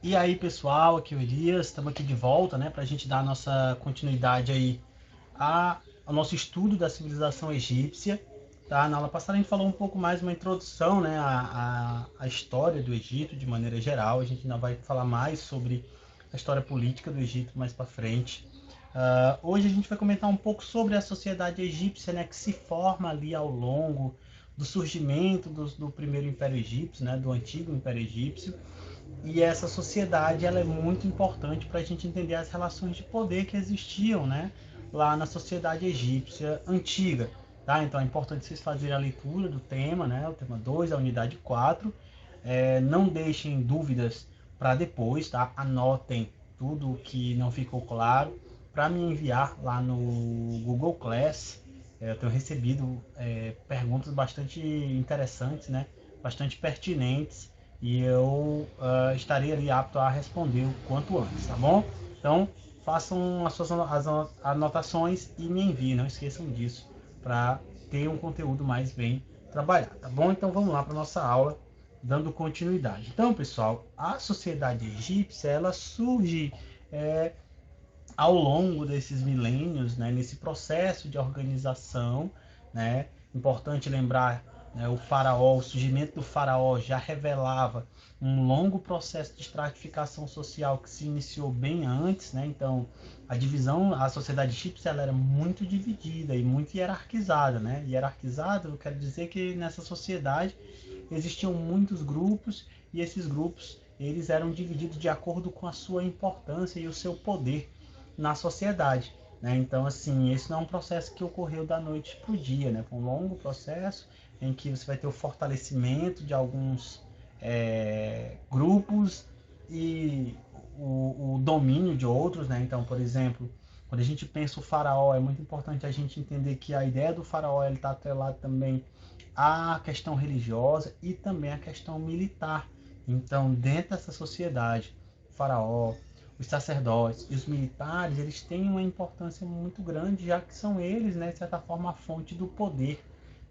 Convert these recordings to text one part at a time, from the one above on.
E aí, pessoal, aqui é o Elias, estamos aqui de volta, né, para a gente dar a nossa continuidade aí ao nosso estudo da civilização egípcia. Tá? Na aula passada a gente falou um pouco mais, uma introdução, né, à história do Egito de maneira geral. A gente ainda vai falar mais sobre a história política do Egito mais para frente. Hoje a gente vai comentar um pouco sobre a sociedade egípcia, né, que se forma ali ao longo do surgimento do primeiro Império Egípcio, né, do antigo Império Egípcio. E essa sociedade ela é muito importante para a gente entender as relações de poder que existiam, né, lá na sociedade egípcia antiga. Tá? Então é importante vocês fazerem a leitura do tema, né, o tema 2, a unidade 4. Não deixem dúvidas para depois, tá? Anotem tudo que não ficou claro para me enviar lá no Google Class. Eu tenho recebido perguntas bastante interessantes, né? Bastante pertinentes, e eu estarei ali apto a responder o quanto antes, tá bom? Então, façam as suas anotações e me enviem, não esqueçam disso, para ter um conteúdo mais bem trabalhado, tá bom? Então vamos lá para nossa aula, dando continuidade. Então, pessoal, a sociedade egípcia, ela surge é, ao longo desses milênios, né, nesse processo de organização, né, importante lembrar, né, o surgimento do faraó já revelava um longo processo de estratificação social que se iniciou bem antes, né, então a sociedade egípcia ela era muito dividida e muito hierarquizada, né, hierarquizada, eu quero dizer que nessa sociedade existiam muitos grupos e esses grupos eles eram divididos de acordo com a sua importância e o seu poder na sociedade. Né? Então, assim, esse não é um processo que ocorreu da noite para o dia, né? Foi um longo processo em que você vai ter o fortalecimento de alguns grupos e o domínio de outros. Né? Então, por exemplo, quando a gente pensa o faraó, é muito importante a gente entender que a ideia do faraó está atrelada também à questão religiosa e também à questão militar. Então, dentro dessa sociedade, o faraó, os sacerdotes e os militares, eles têm uma importância muito grande, já que são eles, né, de certa forma, a fonte do poder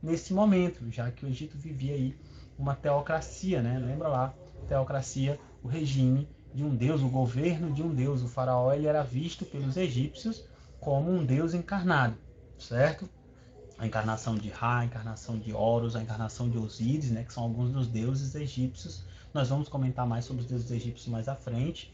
nesse momento, já que o Egito vivia aí uma teocracia, né? Lembra lá, teocracia, o regime de um deus, o governo de um deus. O faraó ele era visto pelos egípcios como um deus encarnado, certo? A encarnação de Ra, a encarnação de Horus, a encarnação de Osíris, né, que são alguns dos deuses egípcios. Nós vamos comentar mais sobre os deuses egípcios mais à frente.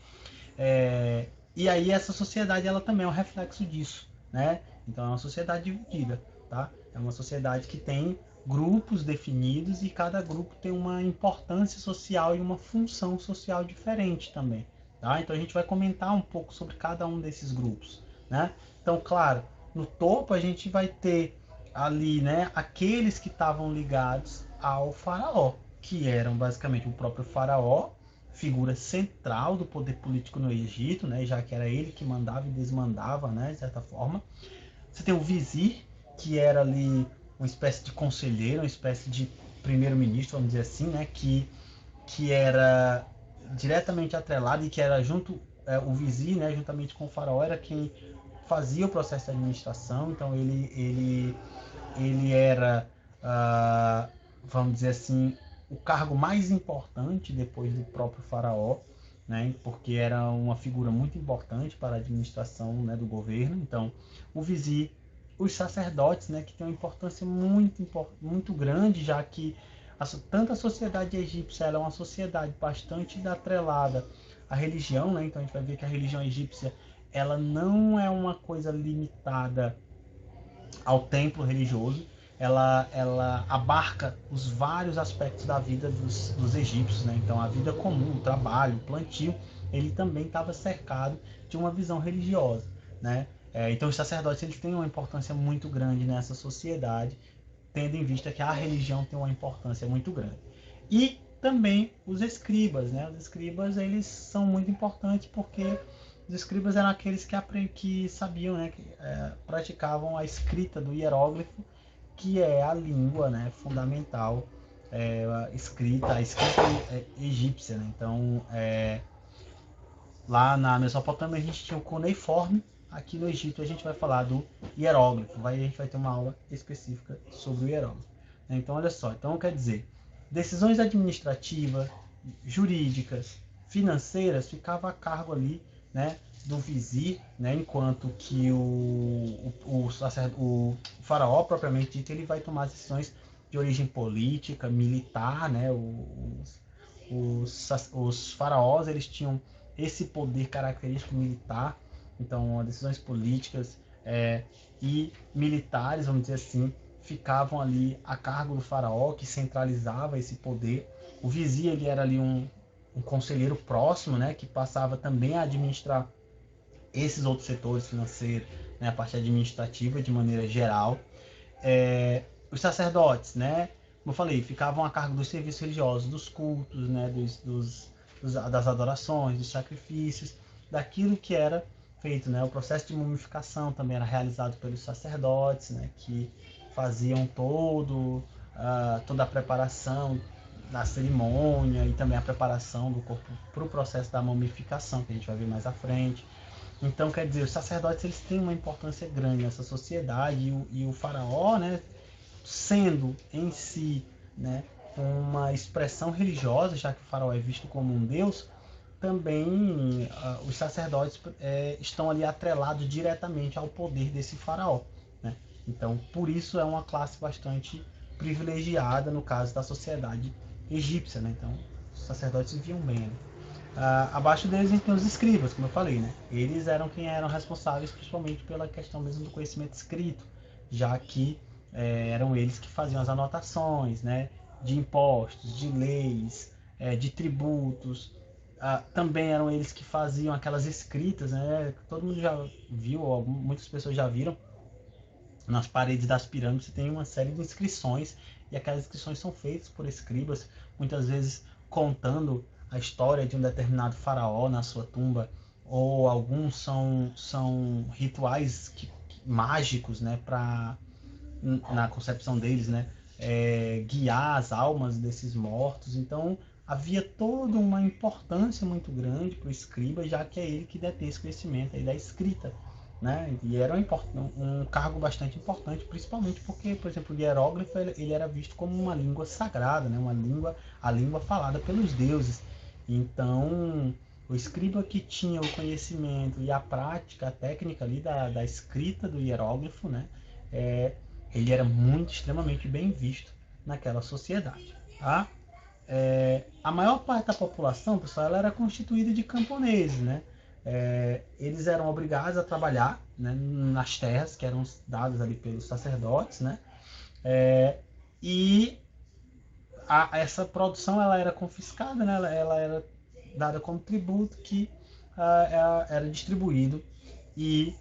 E aí essa sociedade ela também é um reflexo disso, né? Então é uma sociedade dividida, tá? É uma sociedade que tem grupos definidos e cada grupo tem uma importância social e uma função social diferente também, tá? Então a gente vai comentar um pouco sobre cada um desses grupos, né? Então, claro, no topo a gente vai ter ali, né, aqueles que estavam ligados ao faraó, que eram basicamente o próprio faraó, figura central do poder político no Egito, né, já que era ele que mandava e desmandava, né, de certa forma. Você tem o vizir, que era ali uma espécie de conselheiro, uma espécie de primeiro-ministro, vamos dizer assim, né, que era diretamente atrelado e que era junto, o vizir, né, juntamente com o faraó, era quem fazia o processo de administração. Então ele era, vamos dizer assim, o cargo mais importante depois do próprio faraó, né, porque era uma figura muito importante para a administração, né, do governo. Então, o vizir, os sacerdotes, né, que tem uma importância muito grande, já que tanto a sociedade egípcia ela é uma sociedade bastante atrelada à religião, né, então a gente vai ver que a religião egípcia ela não é uma coisa limitada ao templo religioso. Ela abarca os vários aspectos da vida dos egípcios, né? Então a vida comum, o trabalho, o plantio, ele também estava cercado de uma visão religiosa, né? Então os sacerdotes eles têm uma importância muito grande nessa sociedade, tendo em vista que a religião tem uma importância muito grande. E também os escribas, né? Os escribas eles são muito importantes porque os escribas eram aqueles que sabiam, né? Que praticavam a escrita do hieróglifo, que é a língua, né? Fundamental, a escrita egípcia, né? Então, lá na Mesopotâmia a gente tinha o cuneiforme. Aqui no Egito a gente vai falar do hieróglifo. A gente vai ter uma aula específica sobre o hieróglifo. Então, olha só. Então, quer dizer, decisões administrativas, jurídicas, financeiras ficava a cargo ali, né, do vizir, né, enquanto que o faraó, propriamente dito, ele vai tomar decisões de origem política, militar, né, os faraós, eles tinham esse poder característico militar, então decisões políticas e militares, vamos dizer assim, ficavam ali a cargo do faraó, que centralizava esse poder. O vizir, ele era ali um conselheiro próximo, né, que passava também a administrar esses outros setores financeiros, né, a parte administrativa de maneira geral. Os sacerdotes, né, como eu falei, ficavam a cargo dos serviços religiosos, dos cultos, né, das adorações, dos sacrifícios, daquilo que era feito, né, o processo de mumificação também era realizado pelos sacerdotes, né, que faziam toda a preparação da cerimônia e também a preparação do corpo para o processo da mumificação, que a gente vai ver mais à frente. Então, quer dizer, os sacerdotes eles têm uma importância grande nessa sociedade e o faraó, né, sendo em si, né, uma expressão religiosa, já que o faraó é visto como um deus, também os sacerdotes estão ali atrelados diretamente ao poder desse faraó, né? Então, por isso é uma classe bastante privilegiada no caso da sociedade egípcia, né? Então, os sacerdotes viviam bem ali. Abaixo deles a gente tem os escribas, como eu falei, né? Eles eram quem eram responsáveis principalmente pela questão mesmo do conhecimento escrito, já que eram eles que faziam as anotações, né? De impostos, de leis, de tributos. Também eram eles que faziam aquelas escritas, né? Todo mundo já viu, ou muitas pessoas já viram, nas paredes das pirâmides tem uma série de inscrições, e aquelas inscrições são feitas por escribas, muitas vezes contando a história de um determinado faraó na sua tumba, ou alguns são rituais mágicos, né, na concepção deles, né, guiar as almas desses mortos. Então havia toda uma importância muito grande para o escriba, já que é ele que detém esse conhecimento aí da escrita, né? E era um cargo bastante importante, principalmente porque, por exemplo, o hieróglifo ele era visto como uma língua sagrada, né? A língua falada pelos deuses. Então, o escriba que tinha o conhecimento e a prática, a técnica ali da escrita do hieróglifo, né? Ele era muito, extremamente bem visto naquela sociedade, tá? A maior parte da população, pessoal, ela era constituída de camponeses, né? Eles eram obrigados a trabalhar, né, nas terras que eram dadas ali pelos sacerdotes, né? E essa produção ela era confiscada, né? Ela era dada como tributo que era distribuído, e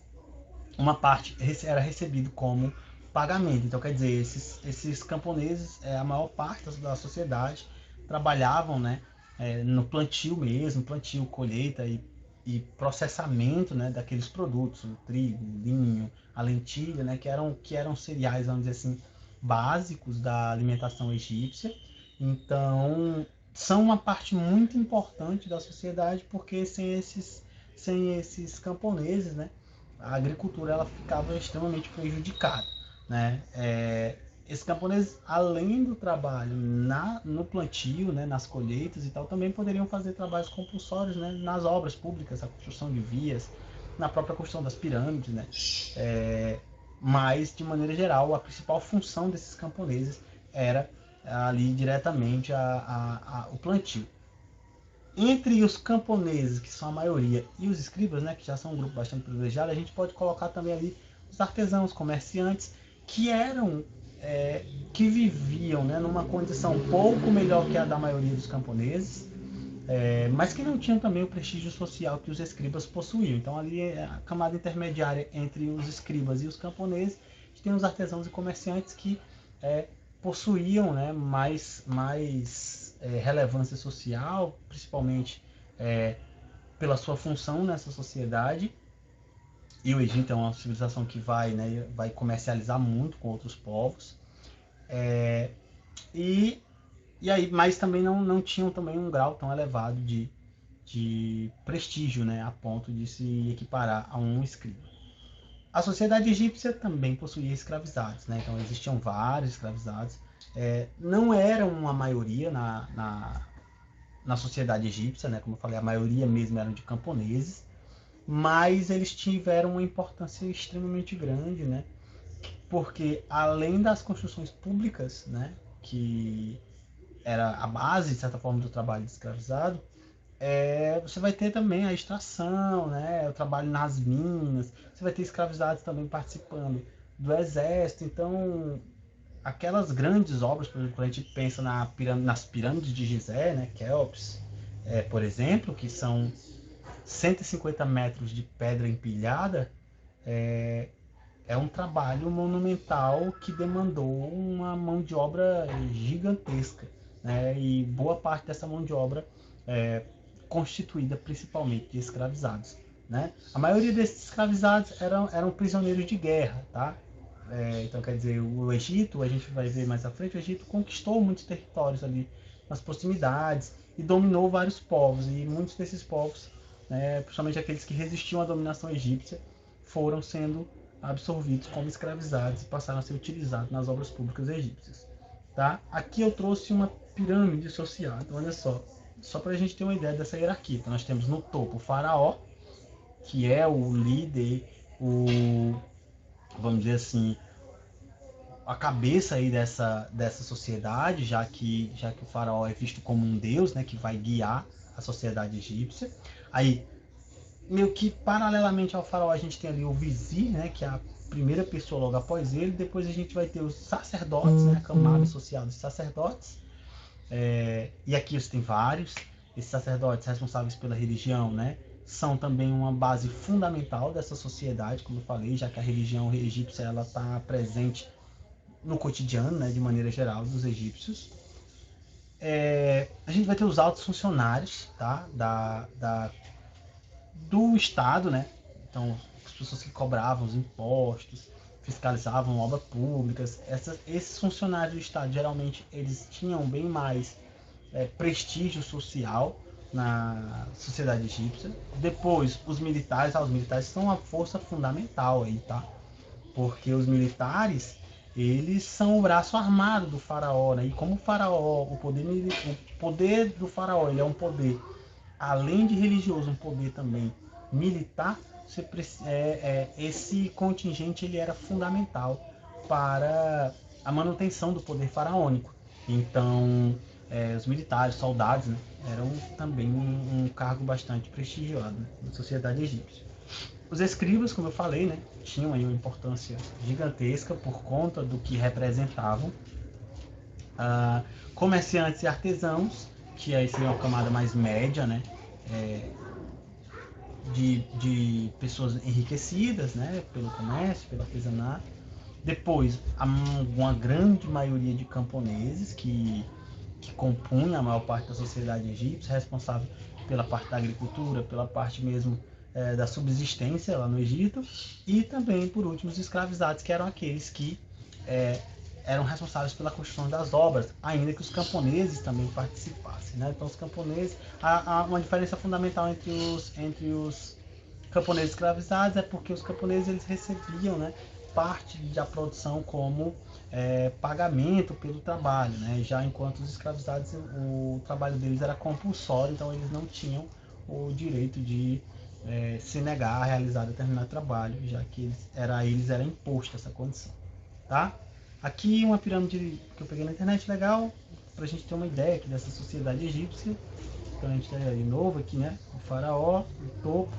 uma parte era recebido como pagamento. Então, quer dizer, esses camponeses, a maior parte da sociedade, trabalhavam, né, no plantio mesmo, plantio, colheita e processamento, né, daqueles produtos, o trigo, o linho, a lentilha, né, que eram cereais, vamos dizer assim, básicos da alimentação egípcia. Então, são uma parte muito importante da sociedade, porque sem esses camponeses, né, a agricultura ela ficava extremamente prejudicada, né? Esses camponeses, além do trabalho no plantio, né, nas colheitas e tal, também poderiam fazer trabalhos compulsórios, né, nas obras públicas, a construção de vias, na própria construção das pirâmides, né? Mas, de maneira geral, a principal função desses camponeses era ali diretamente o plantio. Entre os camponeses, que são a maioria, e os escribas, né, que já são um grupo bastante privilegiado, a gente pode colocar também ali os artesãos, comerciantes, que eram, que viviam, né, numa condição um pouco melhor que a da maioria dos camponeses, mas que não tinham também o prestígio social que os escribas possuíam. Então ali a camada intermediária entre os escribas e os camponeses, a gente tem os artesãos e comerciantes que possuíam, né, mais relevância social, principalmente pela sua função nessa sociedade. E o Egito é uma civilização que vai comercializar muito com outros povos. E aí, mas também não tinham também um grau tão elevado de prestígio, né, a ponto de se equiparar a um escriba. A sociedade egípcia também possuía escravizados, né? Então existiam vários escravizados. Não eram uma maioria na sociedade egípcia, né? Como eu falei, a maioria mesmo eram de camponeses, mas eles tiveram uma importância extremamente grande, né? Porque além das construções públicas, né, que era a base, de certa forma, do trabalho de escravizado, você vai ter também a extração, né, o trabalho nas minas, você vai ter escravizados também participando do exército. Então, aquelas grandes obras, por exemplo, quando a gente pensa nas pirâmides de Gizé, né, Quéops, por exemplo, que são 150 metros de pedra empilhada, é, é um trabalho monumental que demandou uma mão de obra gigantesca, né? E boa parte dessa mão de obra é constituída principalmente de escravizados, né? A maioria desses escravizados eram prisioneiros de guerra, tá? Então, quer dizer, o Egito, a gente vai ver mais à frente, o Egito conquistou muitos territórios ali nas proximidades e dominou vários povos, e muitos desses povos, né, principalmente aqueles que resistiam à dominação egípcia, foram sendo absorvidos como escravizados e passaram a ser utilizados nas obras públicas egípcias. Tá? Aqui eu trouxe uma pirâmide social. Então, olha só para a gente ter uma ideia dessa hierarquia. Então, nós temos no topo o faraó, que é o líder, vamos dizer assim, a cabeça aí dessa sociedade, já que o faraó é visto como um deus, né, que vai guiar a sociedade egípcia. Aí, meio que paralelamente ao faraó, a gente tem ali o vizir, né, que é a primeira pessoa logo após ele. Depois a gente vai ter os sacerdotes, né, a camada social dos sacerdotes. E aqui você tem vários. Esses sacerdotes responsáveis pela religião, né, são também uma base fundamental dessa sociedade, como eu falei, já que a religião egípcia ela está presente no cotidiano, né, de maneira geral, dos egípcios. A gente vai ter os altos funcionários, tá, do Estado, né? Então, as pessoas que cobravam os impostos, fiscalizavam obras públicas, esses funcionários do Estado, geralmente, eles tinham bem mais prestígio social na sociedade egípcia. Depois, os militares são a força fundamental aí, tá? Porque os militares, eles são o braço armado do faraó, né? E como o faraó, o poder do faraó, ele é um poder, além de religioso, um poder também militar. Esse contingente ele era fundamental para a manutenção do poder faraônico. Então, os militares, soldados, né, eram também um cargo bastante prestigiado, né, na sociedade egípcia. Os escribas, como eu falei, né, tinham aí uma importância gigantesca por conta do que representavam. Comerciantes e artesãos, que aí seria uma camada mais média, né, de pessoas enriquecidas, né, pelo comércio, pelo artesanato. Depois, uma grande maioria de camponeses que compunha a maior parte da sociedade egípcia, responsável pela parte da agricultura, pela parte mesmo da subsistência lá no Egito, e também, por último, os escravizados, que eram aqueles que eram responsáveis pela construção das obras, ainda que os camponeses também participassem, né? Então, os camponeses, há uma diferença fundamental entre os camponeses escravizados, é porque os camponeses eles recebiam, né, parte da produção como pagamento pelo trabalho, né? Já enquanto os escravizados, o trabalho deles era compulsório, então eles não tinham o direito de se negar a realizar determinado trabalho, já que a eles era imposto essa condição, tá? Aqui uma pirâmide que eu peguei na internet legal, para a gente ter uma ideia aqui dessa sociedade egípcia. Então a gente tem de novo aqui, né, o faraó, o topo,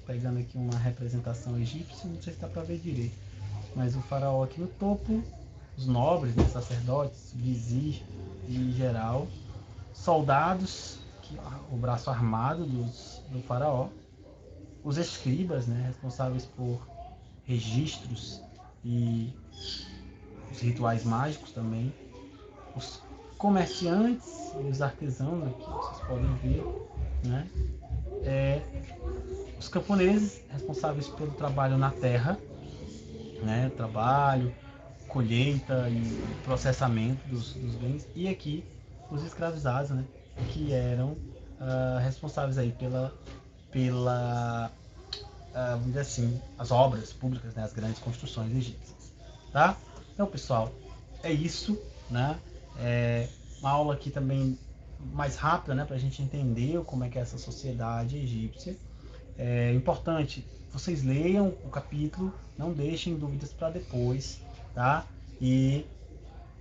pegando aqui uma representação egípcia, não sei se dá para ver direito, mas o faraó aqui no topo, os nobres, né, sacerdotes, vizir e geral, soldados, o braço armado do faraó, os escribas, né, responsáveis por registros e os rituais mágicos também, os comerciantes e os artesãos, aqui vocês podem ver, né, os camponeses responsáveis pelo trabalho na terra, né, trabalho, colheita e processamento dos bens, e aqui os escravizados, né, que eram responsáveis aí pela vamos dizer assim, as obras públicas, né, as grandes construções egípcias, tá? Então, pessoal, é isso, né? Uma aula aqui também mais rápida, né, para a gente entender como é que é essa sociedade egípcia. É importante, vocês leiam o capítulo, não deixem dúvidas para depois, tá? E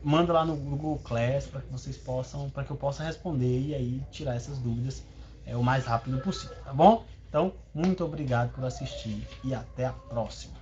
manda lá no Google Class para que vocês possam, para que eu possa responder e aí tirar essas dúvidas o mais rápido possível, tá bom? Então, muito obrigado por assistir e até a próxima.